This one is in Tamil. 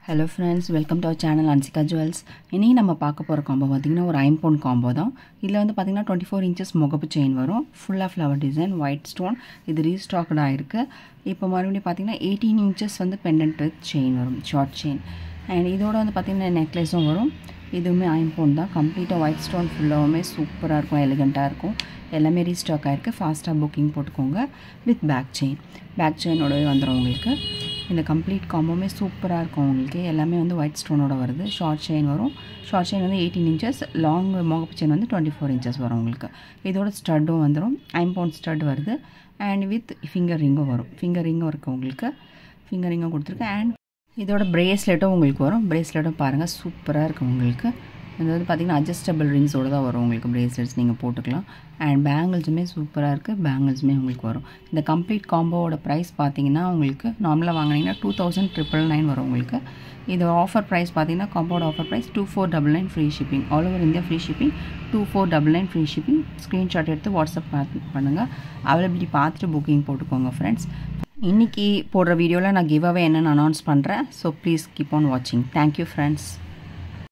Hello friends, welcome to our channel Ansika Jewels. இன்னைக்கு நம்ம பார்க்க போற காம்போ பாத்தீங்கன்னா ஒரு 5 பவுண்ட் காம்போ தான். இதுல வந்து பாத்தீங்கன்னா 24 inches முகப்பு செயின் வரும். ஃபுல்லா flower design, white stone. இது ரீஸ்டாக்ட் ஆயிருக்கு. இப்போ மறுபடியும் பாத்தீங்கன்னா 18 inches வந்து pendant with chain வரும், short chain. And இதோட வந்து பாத்தீங்கன்னா necklaceம் வரும். இதுவுமே 5 பவுண்ட் தான். கம்ப்ளீட்டா white stone ஃபுல்லாவுமே சூப்பரா இருக்கும், எலிகண்டா இருக்கும். எல்லாமே ரீஸ்டாக் ஆயிருக்கு. ஃபாஸ்டா புக்கிங் போட்டுக்கோங்க வித் பேக் செயின். பேக் செயினோடவே வந்துரும் உங்களுக்கு. இந்த கம்ப்ளீட் காம்போமே சூப்பரா இருக்கும் உங்களுக்கு. எல்லாமே வந்து ஒயிட் ஸ்டோனோட வருது. ஷார்ட் செயின் வரும். ஷார்ட் செயின் வந்து 18 inches, லாங் முகப்பு செயின் வந்து 24 inches வரும் உங்களுக்கு. இதோட ஸ்டட்டும் வந்துரும். 5 பவுண்ட் ஸ்டட் வருது. அண்ட் வித் ஃபிங்கர் ரிங்கும் வரும். ஃபிங்கர் ரிங்கும் இருக்குது உங்களுக்கு. ஃபிங்கர் ரிங்கும் கொடுத்துருக்கு. அண்ட் இதோட பிரேஸ்லெட்டும் உங்களுக்கு வரும். பிரேஸ்லெட்டும் பாருங்கள் சூப்பராக இருக்கும் உங்களுக்கு. இது வந்து பார்த்திங்கன்னா அட்ஜஸ்டபிள் ரிங்ஸோடு தான் வரும் உங்களுக்கு. பிரேஸ்லெட்ஸ் நீங்கள் போட்டுக்கலாம். அண்ட் பேங்கிள்ஸுமே சூப்பராக இருக்குது. பேங்கிள்ஸுமே உங்களுக்கு வரும். இந்த கம்ப்ளீட் காம்போவோட ப்ரைஸ் பார்த்தீங்கன்னா உங்களுக்கு நார்மலாக வாங்கினீங்கன்னா 2999 வரும் உங்களுக்கு. இது ஆஃபர் ப்ரைஸ் பார்த்தீங்கன்னா காம்போட offer price 2499 free shipping. All over India free shipping. 2499 free shipping. Screenshot எடுத்து வாட்ஸ்அப் பண்ணுங்கள். அவைலபிலிட்டி பார்த்துட்டு புக்கிங் போட்டுக்கோங்க ஃப்ரெண்ட்ஸ். இன்றைக்கி போடுற வீடியோவில் நான் கிவ் அவே என்னென்னு அனௌன்ஸ் பண்ணுறேன். ஸோ ப்ளீஸ் கீப் ஆன் வாட்சிங். Thank you friends.